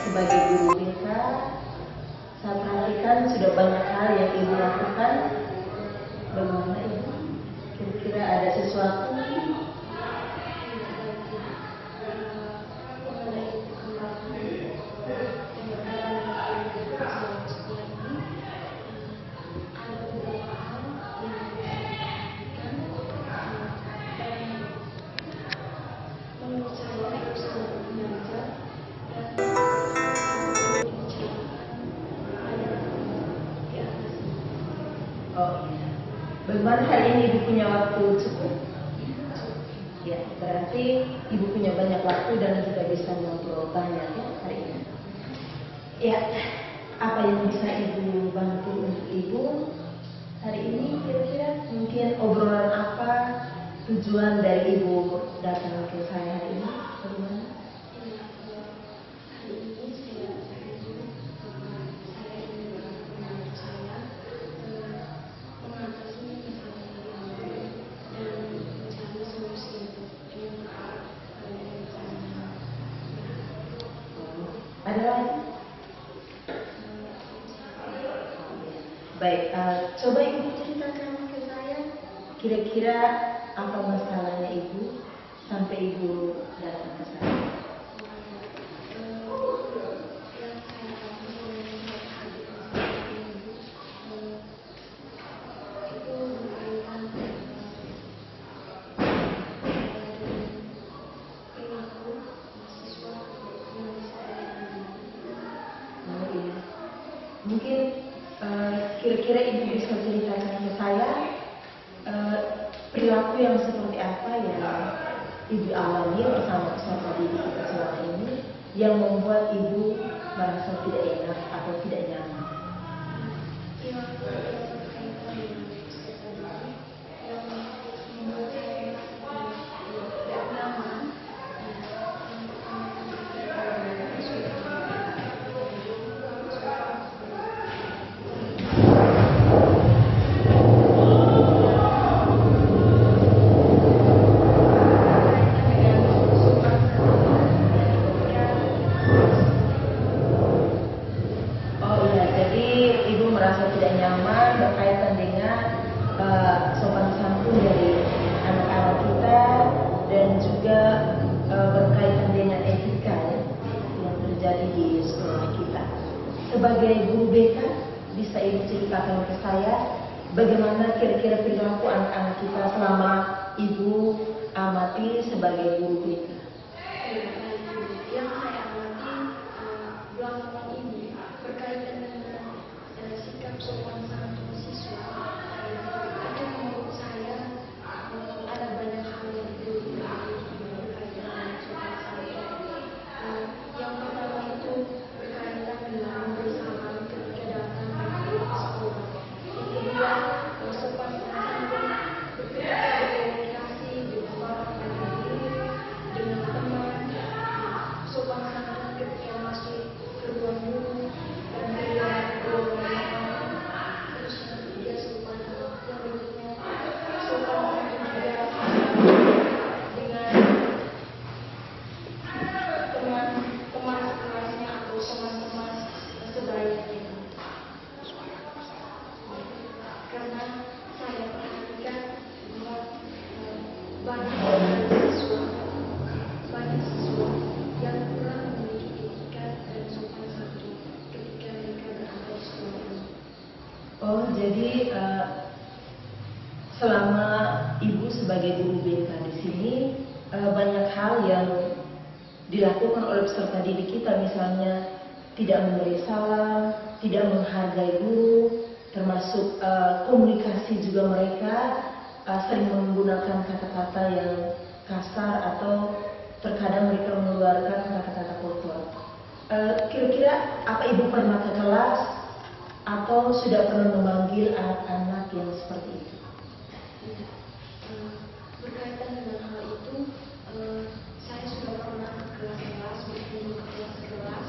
sebagai guru BK, saya perhatikan sudah banyak hal yang ibu lakukan. Bagaimana ibu? Kira-kira ada sesuatu? Oh iya. Bagaimana hari ini ibu punya waktu cukup? Ya, berarti ibu punya banyak waktu dan juga bisa ngobrol banyak ya hari ini. Ya, apa yang bisa ibu bantu untuk ibu hari ini kira-kira? Mungkin obrolan apa tujuan dari ibu datang ke saya hari ini? Bagaimana? Ada lagi? Baik, coba ibu ceritakan ke saya kira-kira apa masalahnya ibu sampai ibu datang ke saya. Mungkin kira-kira ibu bisa ceritakan ke saya perilaku yang seperti apa yang ibu alami bersama peserta didik kita selama ini yang membuat ibu merasa tidak enak atau tidak nyaman. Merasa tidak nyaman berkaitan dengan sopan santun dari anak-anak kita dan juga berkaitan dengan etika ya, yang terjadi di sekolah kita. Sebagai guru BK, bisa ibu ceritakan ke saya bagaimana kira-kira perilaku anak-anak kita selama ibu amati sebagai guru BK? Yang saya amati belakangan ini berkaitan dengan sikap sopan santun siswa. Ada menurut saya ada banyak hal yang perlu diperbaiki berkaitan dengan sopan santun. Yang pertama itu berkaitan dengan membersalam ketika datang ke sekolah. Yang kedua, sopan santun ketika berkomunikasi dengan orang lain, dengan teman. Sopan santun ketika masuk ke ruang guru dan keluar ruang makan. Terus yang ketiga sopan yang berikutnya sopan santun juga dengan teman sekelasnya atau teman-teman sebayanya. Karena saya perhatikan bahwa banyak siswa yang kurang memiliki etika dan sopan santun ketika mereka berada di sekolah ini. Oh, jadi selama ibu sebagai guru BK di sini banyak hal yang dilakukan oleh peserta didik kita, misalnya tidak memberi salam, tidak menghargai guru, termasuk komunikasi juga mereka sering menggunakan kata-kata yang kasar atau terkadang mereka mengeluarkan kata-kata kotor. Kira-kira apa ibu pernah ke kelas atau sudah pernah memanggil anak-anak yang seperti itu? Berkaitan dengan hal itu, saya sudah pernah ke kelas-kelas, berkunjung ke kelas-kelas,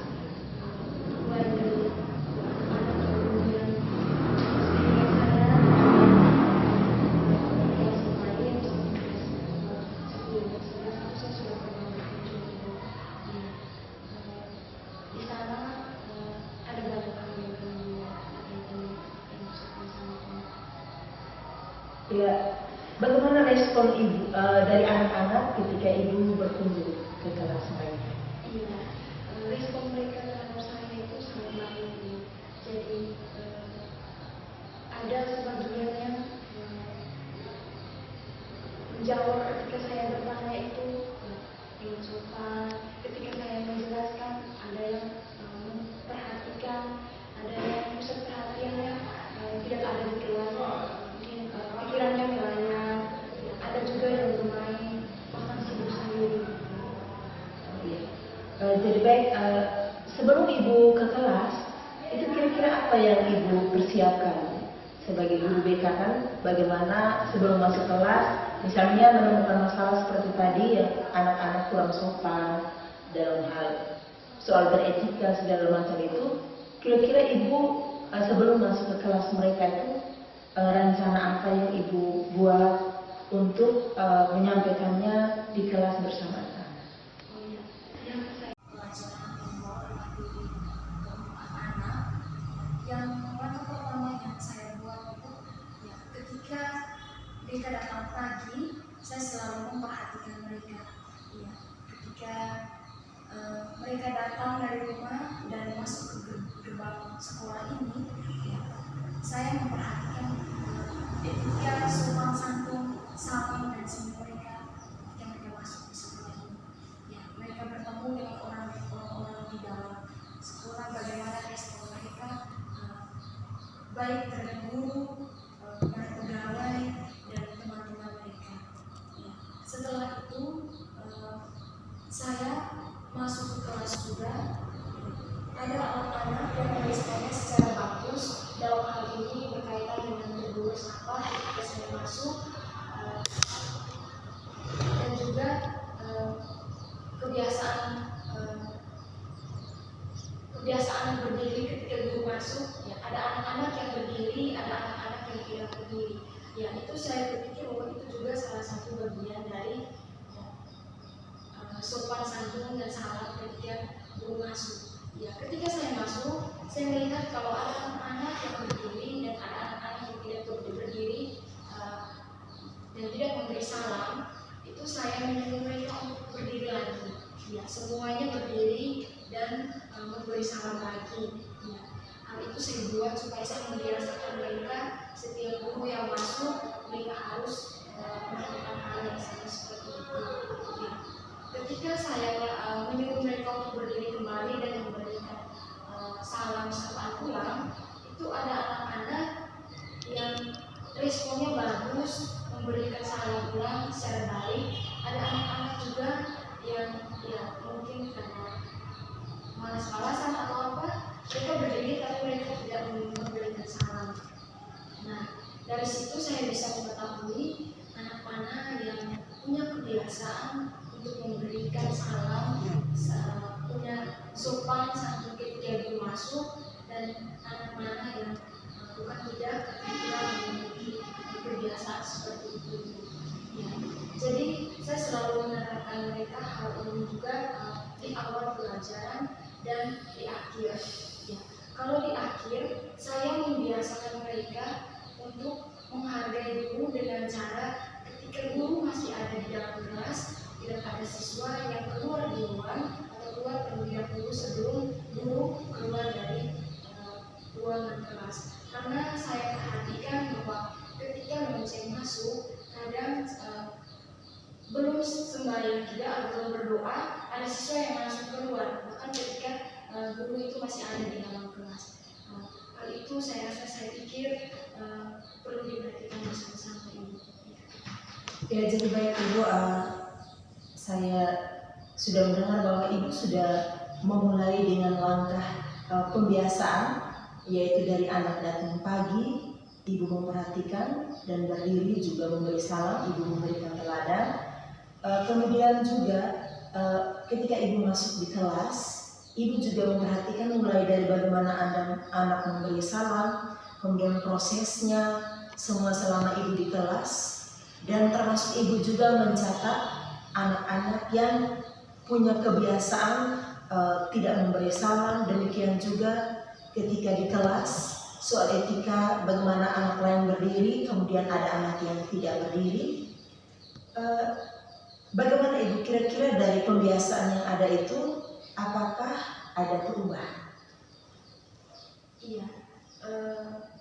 mulai dari anak kemudian saya kelas lain sampai kelas 10 dan 11 itu saya sudah pernah berkunjung di kira-kira bagaimana respon ibu dari anak-anak ketika ibu berkunjung ke kelas mereka? Iya, respon mereka terhadap saya itu sangat baik. Jadi ada sebagian yang menjawab ketika saya bertanya itu dengan sopan. Ketika saya menjelaskan, ada yang memperhatikan, ada yang pusat perhatiannya tidak ada di kelas, mungkin pikirannya melayang. Ada juga yang bermain, bahkan sibuk sendiri. Iya. Jadi baik, sebelum ibu ke kelas, itu kira-kira apa yang ibu persiapkan sebagai guru BK kan? Bagaimana sebelum masuk kelas, misalnya menemukan masalah seperti tadi yang anak-anak kurang sopan dalam hal soal beretika segala macam itu, kira-kira ibu sebelum masuk ke kelas mereka itu rencana apa yang ibu buat untuk menyampaikannya di kelas bersama anak? Oh iya, yang saya Pelajaran yang menghormati keempat anak. Yang langkah pertama yang saya buat itu ya ketika mereka datang pagi, saya selalu memperhatikan mereka. Ya, ketika mereka datang dari rumah dan masuk ke gerbang sekolah ini, ya, saya memperhatikan etika, sopan santun, salam dan semua mereka ketika mereka masuk di sekolah ini. Ya, mereka bertemu dengan orang-orang di dalam sekolah, bagaimana respon mereka baik terhadap guru, para pegawai dan teman-teman mereka. Ya. Setelah itu saya masuk ke kelas juga. Ada anak-anak yang meresponnya secara bagus dalam hal ini berkaitan dengan tegur sapa ketika saya masuk, dan juga kebiasaan berdiri ketika guru masuk. Ya, ada anak-anak yang berdiri, ada anak-anak yang tidak berdiri. Ya, itu saya berpikir bahwa itu juga salah satu bagian dari sopan santun dan salam ketika guru masuk. Ya, ketika saya masuk, saya melihat kalau ada anak-anak yang berdiri dan ada anak-anak yang tidak berdiri dan tidak memberi salam, itu saya menyuruh mereka untuk berdiri lagi. Ya, semuanya berdiri dan memberi salam lagi. Ya, hal itu saya buat supaya saya membiasakan mereka setiap guru yang masuk mereka harus melakukan hal yang sama seperti itu. Ya. Ketika saya menyuruh mereka untuk berdiri kembali dan memberikan salam sapaan ulang, itu ada anak-anak yang responnya bagus, memberikan salam ulang secara baik. Ada anak-anak juga yang ya mungkin karena malas-malasan atau apa, mereka berdiri tapi mereka tidak memberikan salam. Nah, dari situ saya bisa mengetahui anak mana yang punya kebiasaan untuk memberikan salam, punya sopan santun ketika dia masuk, dan anak mana yang bukan tidak ketika memiliki kebiasaan seperti itu. Ya. Jadi saya selalu menerapkan mereka hal ini juga di awal pelajaran dan di akhir. Ya. Kalau di akhir, saya membiasakan mereka untuk menghargai guru dengan cara ketika guru masih ada di dalam kelas, tidak ada siswa yang keluar di luar atau keluar terlebih dahulu sebelum guru keluar dari ruangan kelas. Karena saya perhatikan bahwa ketika lonceng masuk, kadang belum sembahyang juga atau belum berdoa, ada siswa yang langsung keluar, bahkan ketika guru itu masih ada di dalam kelas. Hal itu saya pikir perlu diperhatikan bersama-sama Ibu. Ya, jadi baik Ibu, saya sudah mendengar bahwa Ibu sudah memulai dengan langkah pembiasaan, yaitu dari anak datang pagi, Ibu memperhatikan dan berdiri juga memberi salam, Ibu memberikan teladan. Kemudian juga ketika Ibu masuk di kelas, Ibu juga memperhatikan mulai dari bagaimana anak memberi salam, kemudian prosesnya, semua selama Ibu di kelas, dan termasuk Ibu juga mencatat anak-anak yang punya kebiasaan tidak memberi salam. Demikian juga ketika di kelas soal etika bagaimana anak lain berdiri, kemudian ada anak yang tidak berdiri. Bagaimana Ibu kira-kira dari pembiasaan yang ada itu, apakah ada perubahan? Iya,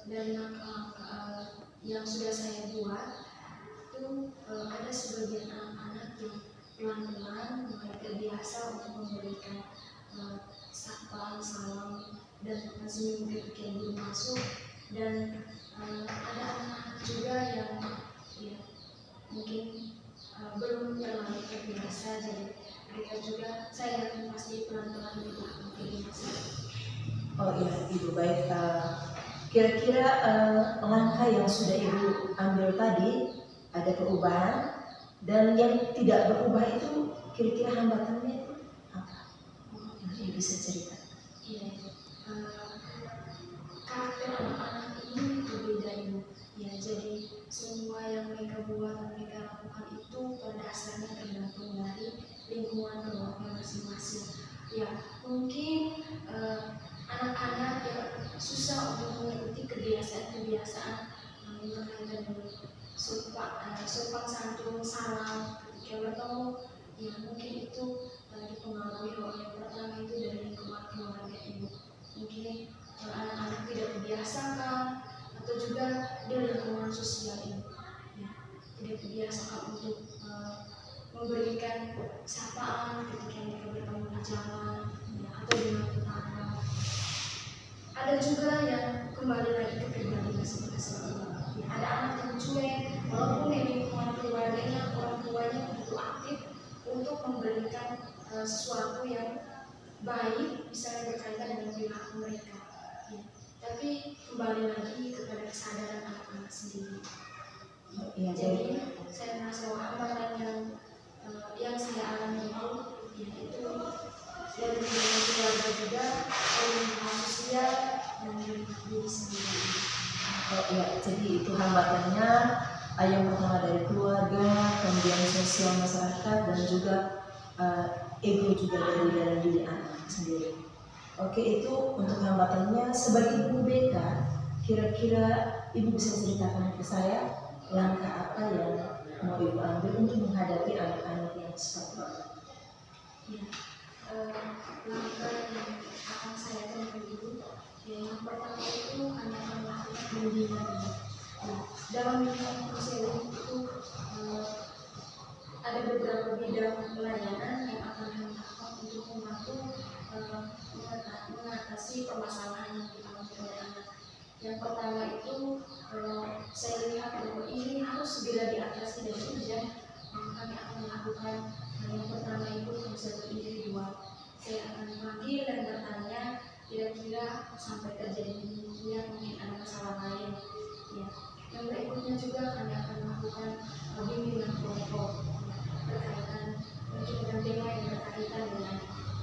dari langkah-langkah yang sudah saya buat itu ada sebagian anak-anak yang pelan-pelan mulai terbiasa untuk memberikan sapaan, salam, dan senyum ketika ibu masuk, dan ada anak-anak juga yang ya mungkin belum terlalu terbiasa, jadi mereka juga saya yakin pasti pelan-pelan juga akan terbiasa. Oh iya Ibu, baik. Kira-kira langkah yang sudah Ibu ambil tadi ada perubahan, dan yang tidak berubah itu kira-kira hambatannya itu apa? Ibu bisa cerita. Iya, karakter anak-anak ini berbeda Ibu. Ya, jadi semua yang mereka buat, mereka lakukan itu pada dasarnya tergantung dari lingkungan keluarga masing-masing. Ya, mungkin anak-anak yang susah untuk mengikuti kebiasaan-kebiasaan yang berkaitan dengan sopan santun, salam ketika bertemu, ya mungkin itu dipengaruhi oleh yang pertama itu dari lingkungan keluarga ibu. Mungkin anak-anak tidak terbiasakan, atau juga dari lingkungan sosial ini, ya, tidak terbiasakan untuk memberikan sapaan ketika mereka bertemu di jalan, ya, atau dengan tetangga. Ada juga yang kembali lagi ke pribadi masing-masing. Ya, ada anak yang cuek, walaupun di lingkungan keluarganya orang tuanya begitu aktif untuk memberikan sesuatu yang baik, misalnya berkaitan dengan perilaku mereka. Ya, tapi kembali lagi kepada kesadaran anak-anak sendiri. Ya, jadi saya merasa bahwa hambatan yang saya alami itu, yaitu dari lingkungan keluarga juga, dari lingkungan sosial, dan dari diri sendiri. Oh iya, jadi itu hambatannya yang pertama dari keluarga, kemudian sosial masyarakat, dan juga ego juga dari dalam diri anak sendiri. Oke, itu untuk hambatannya. Sebagai guru BK, kira-kira Ibu bisa ceritakan ke saya langkah apa yang mau Ibu ambil untuk menghadapi anak-anak yang seperti itu? Ya, langkah yang akan saya tempuh itu, yang pertama itu hanya akan melakukan bimbingan. Dalam lingkungan konseling itu ada beberapa bidang pelayanan yang akan kami lakukan untuk membantu mengatasi permasalahan yang dialami oleh anak. Yang pertama itu saya lihat bahwa ini harus segera diatasi dan kemudian kami akan melakukan yang pertama itu konseling individual. Saya akan memanggil dan bertanya kira-kira sampai terjadi demikian mungkin ada masalah lain. Ya. Yang berikutnya juga kami akan melakukan bimbingan kelompok berkaitan mungkin dengan tema yang berkaitan dengan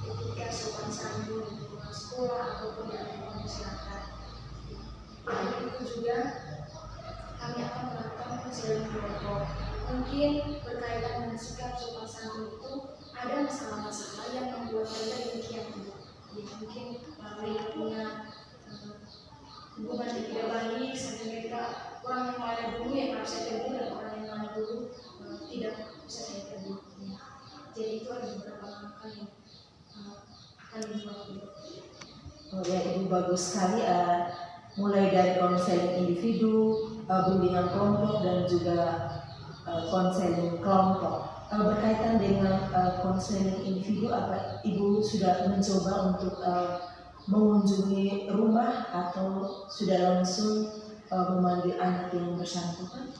etika sopan santun di lingkungan sekolah ataupun di lingkungan masyarakat. Dan itu juga kami akan melakukan konseling kelompok. Mungkin berkaitan dengan sikap sopan santun itu ada masalah-masalah yang membuat mereka demikian. Ya, mungkin mereka punya hubungan yang tidak baik, sehingga mereka orang yang mana dulu yang harus saya tegur dan orang yang mana dulu tidak bisa saya tegur. Ya. Jadi itu ada beberapa langkah yang akan dibuat. Oh ya, Ibu bagus sekali. Mulai dari konseling individu, bimbingan kelompok, dan juga konseling kelompok. Berkaitan dengan konseling individu, apa Ibu sudah mencoba untuk mengunjungi rumah atau sudah langsung memanggil anak yang bersangkutan?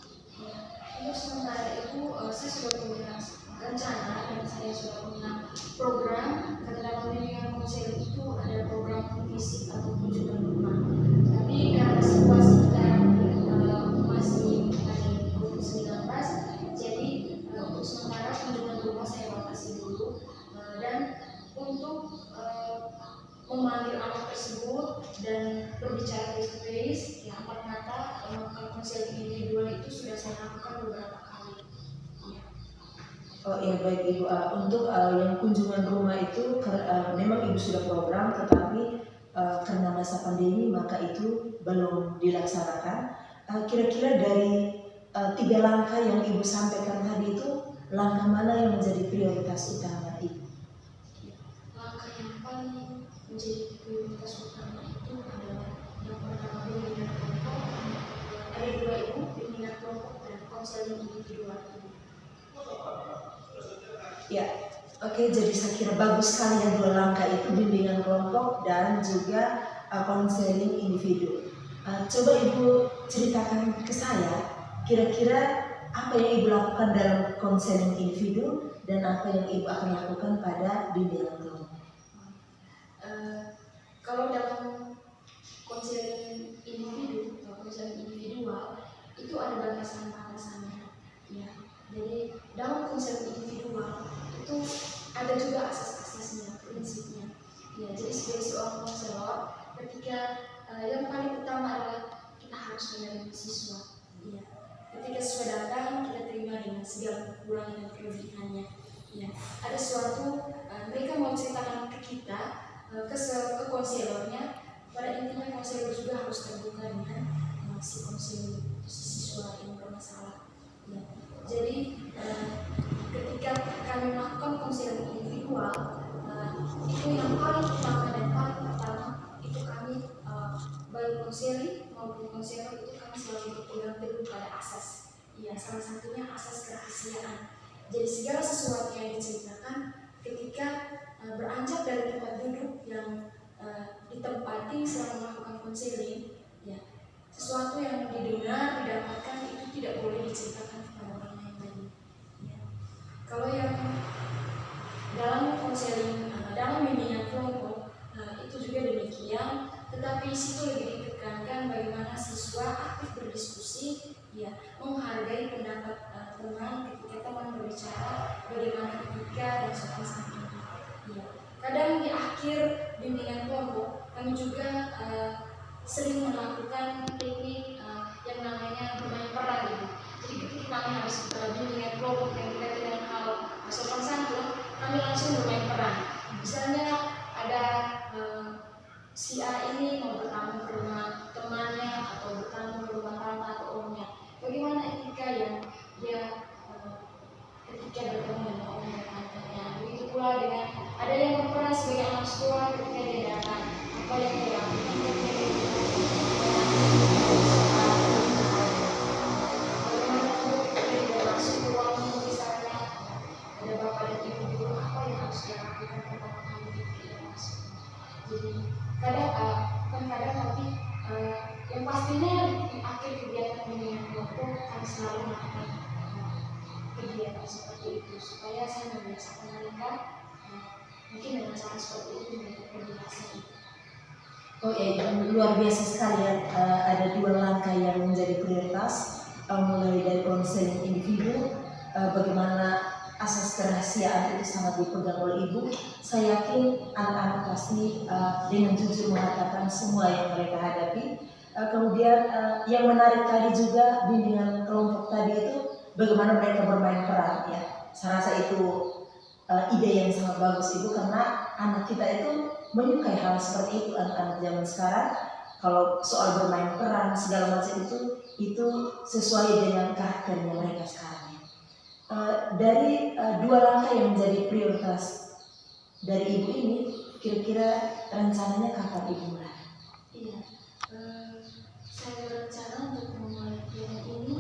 Untuk sementara itu saya sudah punya rencana dan saya sudah punya program. Karena dalam bimbingan konseling itu ada program visit atau kunjungan rumah. Tapi karena situasi kita masih ada COVID-19, jadi untuk sementara kunjungan rumah saya batasi dulu. Dan untuk memanggil anak tersebut dan berbicara face to face, ya empat mata, melakukan konseling individual itu sudah saya lakukan beberapa kali. Ya. Oh iya, baik Ibu. Untuk yang kunjungan rumah itu memang Ibu sudah program, tetapi karena masa pandemi maka itu belum dilaksanakan. Kira-kira dari 3 langkah yang Ibu sampaikan tadi itu, langkah mana yang menjadi prioritas utama Ibu? Langkah yang paling menjadi prioritas utama itu adalah yang pertama bimbingan kelompok. Ada 2 Ibu, bimbingan kelompok dan konseling individual. Ya, oke, jadi saya kira bagus sekali yang 2 langkah itu, bimbingan kelompok dan juga konseling individu. Coba Ibu ceritakan ke saya, kira-kira apa yang Ibu lakukan dalam konseling individu dan apa yang Ibu akan lakukan pada bimbingan kelompok. Kalau dalam konseling individu atau konseling individual itu ada batasan-batasannya. Ya, jadi dalam konseling individual itu ada juga asas-asasnya, prinsipnya. Ya, jadi sebagai seorang konselor, ketika yang paling utama adalah kita harus menerima siswa. Ya, ketika siswa datang kita terima dengan segala kekurangan dan kelebihannya. Ya, ada suatu mereka mau ceritakan ke kita, ke konselornya. Pada intinya konselor juga harus terbuka dengan si konselor, si siswa yang bermasalah. Ya, jadi ketika kami melakukan konseling individual, itu yang paling utama dan paling pertama itu kami baik konseling maupun konselor itu kami selalu berpegang teguh pada asas. Ya, salah satunya asas kerahasiaan. Jadi segala sesuatu yang diceritakan ketika beranjak dari tempat duduk yang ditempati selama melakukan konseling, ya, sesuatu yang didengar, didapatkan itu tidak boleh diceritakan kepada orang lain. Ya. Kalau yang dalam konseling, dalam bimbingan kelompok, itu juga demikian, tetapi di situ lebih ditekankan bagaimana siswa aktif berdiskusi, ya, menghargai pendapat teman ketika teman berbicara, bagaimana etika dan sopan santun. Ya. Kadang di akhir bimbingan kelompok kami juga sering melakukan teknik yang namanya bermain peran, gitu. Jadi ketika kami harus bimbingan kelompok yang berkaitan dengan hal sopan santun, kami langsung bermain peran. Misalnya ada si A ini mau bertamu ke rumah temannya atau bertamu ke rumah tante atau omnya. Bagaimana etika yang dia ketika bertemu dengan om dan tantenya. Begitu pula dengan ada yang berperan sebagai anak sekolah ketika dia datang, apa yang dia lakukan ketika dia bagaimana juga ketika dia masuk ke ruang misalnya ada bapak dan ibu guru, apa yang harus dia lakukan pertama kali ketika dia masuk. Jadi kadang tapi yang pastinya di akhir kegiatan bimbingan kelompok kami selalu melakukan kegiatan seperti itu supaya saya membiasakan mereka mungkin dengan cara seperti itu mereka terbiasa. Oh ya, luar biasa sekali ya. Ada 2 langkah yang menjadi prioritas, mulai dari konseling individu, bagaimana asas kerahasiaan itu sangat dipegang oleh Ibu. Saya yakin anak-anak pasti dengan jujur mengatakan semua yang mereka hadapi. Kemudian yang menarik tadi juga bimbingan kelompok tadi itu bagaimana mereka bermain peran, ya. Saya rasa itu ide yang sangat bagus Ibu, karena anak kita itu menyukai hal seperti itu. Anak-anak zaman sekarang kalau soal bermain peran segala macam itu sesuai dengan karakternya mereka sekarang. Dari 2 langkah yang menjadi prioritas dari Ibu ini, kira-kira rencananya kapan Ibu mulai? Iya, saya berencana untuk memulai kegiatan ini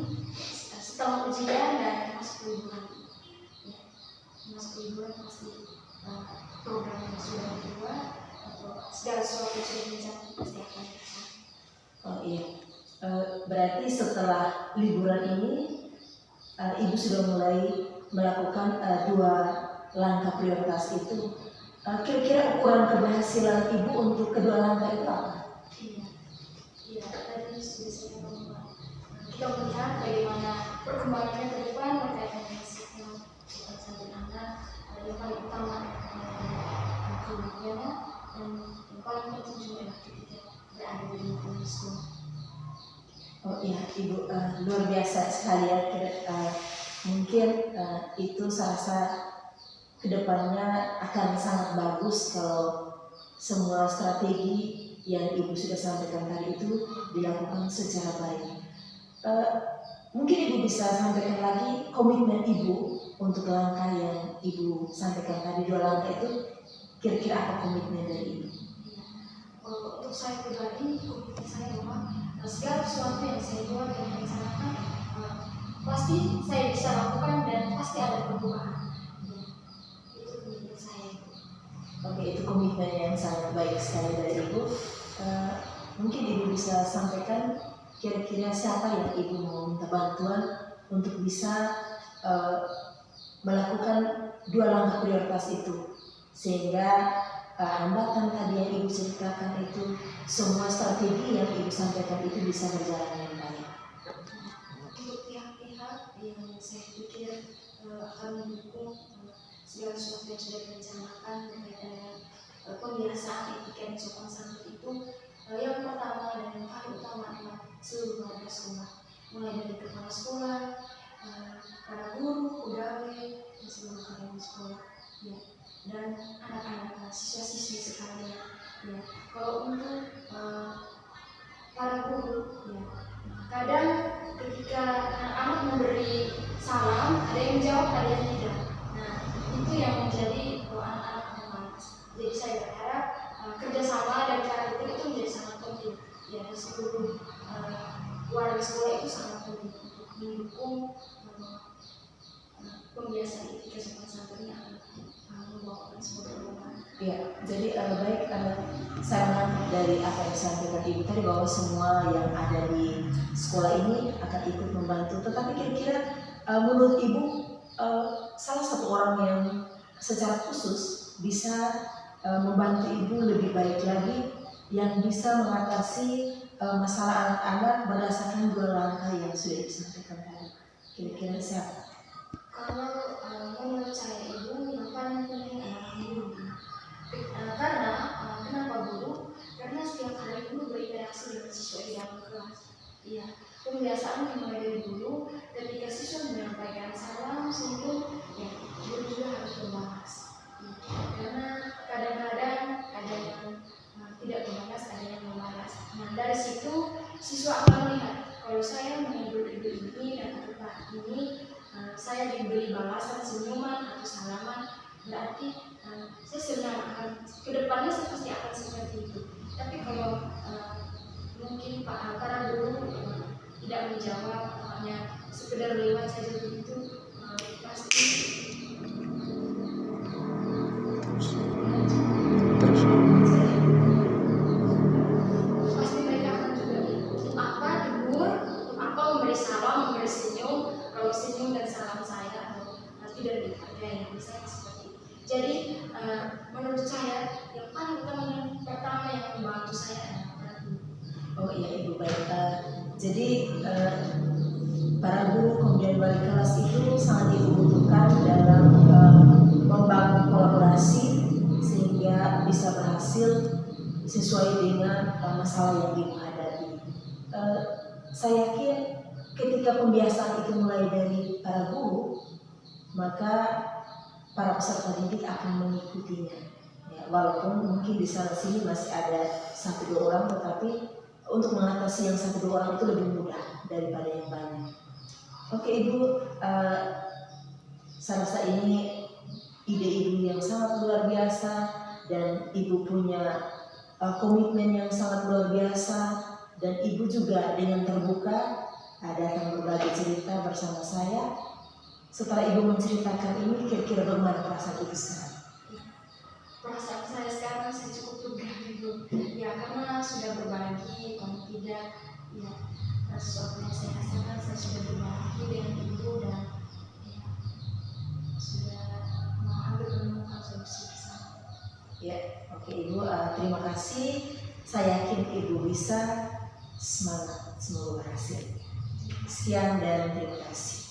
setelah ujian dan masuk liburan. Ya, masuk liburan pasti program yang sudah dibuat atau segala sesuatu yang sudah direncanakan pasti akan dilaksanakan. Oh iya, berarti setelah liburan ini Ibu sudah mulai melakukan 2 langkah prioritas itu. Kira-kira ukuran keberhasilan Ibu untuk kedua langkah itu apa? Iya, tadi sudah saya ngomong. Kita melihat bagaimana perkembangannya ke depan berkaitan dengan sikap sopan santun anak, yang paling utama kemudiannya dan yang paling penting juga adalah ketika berada di lingkungan sekolah. Oh iya, Ibu luar biasa sekali ya. Mungkin itu saya rasa kedepannya akan sangat bagus kalau semua strategi yang Ibu sudah sampaikan tadi itu dilakukan secara baik. Mungkin Ibu bisa sampaikan lagi komitmen Ibu untuk langkah yang Ibu sampaikan tadi, 2 langkah itu kira-kira apa komitmen dari Ibu? Untuk saya pribadi, komitmen saya bahwa segala sesuatu yang saya buat dan rencanakan pasti saya bisa lakukan dan pasti ada perubahan. Itu komitmen saya. Oke, itu komitmen yang sangat baik sekali dari Ibu. Mungkin Ibu bisa sampaikan kira-kira siapa yang Ibu mau minta bantuan untuk bisa melakukan 2 langkah prioritas itu, sehingga hambatan tadi yang Ibu ceritakan itu, semua strategi yang Ibu sampaikan itu bisa berjalan dengan baik. Untuk pihak-pihak yang saya pikir akan mendukung segala sesuatu yang sudah direncanakan terkait dengan pembiasaan etika dan sopan santun itu, yang pertama dan yang paling utama adalah seluruh warga sekolah, mulai dari kepala sekolah, para guru, pegawai, dan seluruh karyawan sekolah, ya, dan anak-anak siswa-siswi sekalian. Ya, kalau untuk para guru, ya, kadang ketika anak-anak memberi salam, ada yang menjawab, ada yang tidak. Nah, itu yang menjadi anak-anak malas. Jadi saya berharap kerjasama dan karakter itu menjadi sangat penting. Ya, di seluruh warga sekolah itu sangat penting untuk mendukung pembiasaan etika sopan santun yang akan membawakan sebuah perubahan. Ya, jadi baik, saran dari apa yang disampaikan Ibu tadi bahwa semua yang ada di sekolah ini akan ikut membantu. Tetapi kira-kira menurut Ibu salah satu orang yang secara khusus bisa membantu Ibu lebih baik lagi, yang bisa mengatasi masalah anak-anak berdasarkan 2 langkah yang sudah disampaikan tadi. Kira-kira siapa? Kalau menurut saya Ibu yang paling penting adalah guru. Karena kenapa guru? Karena setiap hari guru berinteraksi dengan siswa di dalam kelas. Iya, pembiasaan dimulai dari guru. Ketika siswa menyampaikan salam, senyum, ya guru juga harus membalas. Ya, karena kadang-kadang ada yang tidak membalas, ada yang membalas. Nah, dari situ siswa akan melihat kalau saya menegur ibu ini dan Pak ini, saya diberi balasan senyuman atau salaman, berarti saya senang, akan kedepannya saya pasti akan seperti itu. Tapi kalau mungkin para guru tidak menjawab, hanya sekedar lewat saja begitu, pasti mereka akan juga untuk apa tegur, untuk apa memberi salam, memberi senyum, kalau senyum dan salam saya tidak dihargai. Misalnya seperti itu. Jadi menurut saya yang paling utama yang pertama yang membantu saya adalah guru. Oh iya Ibu, baik. Jadi para guru kemudian wali kelas itu sangat dibutuhkan dalam membangun kolaborasi sehingga bisa berhasil sesuai dengan masalah yang Ibu hadapi. Saya yakin ketika pembiasaan itu mulai dari para guru, maka para peserta didik akan mengikutinya. Ya, walaupun mungkin di sana sini masih ada 1-2 orang, tetapi untuk mengatasi yang 1-2 orang itu lebih mudah daripada yang banyak. Oke Ibu, saya rasa ini ide Ibu yang sangat luar biasa dan Ibu punya komitmen yang sangat luar biasa, dan Ibu juga dengan terbuka datang berbagi cerita bersama saya. Setelah Ibu menceritakan ini, kira-kira bagaimana perasaan Ibu sekarang? Perasaan saya sekarang saya cukup lega Ibu. Ya, karena sudah berbagi, kalau tidak, ya sesuatu yang saya rasakan saya sudah berbagi dengan Ibu dan ya sudah hampir menemukan solusi ke sana. Ya, oke Ibu, terima kasih. Saya yakin Ibu bisa. Semangat, semoga berhasil. Sekian dan terima kasih.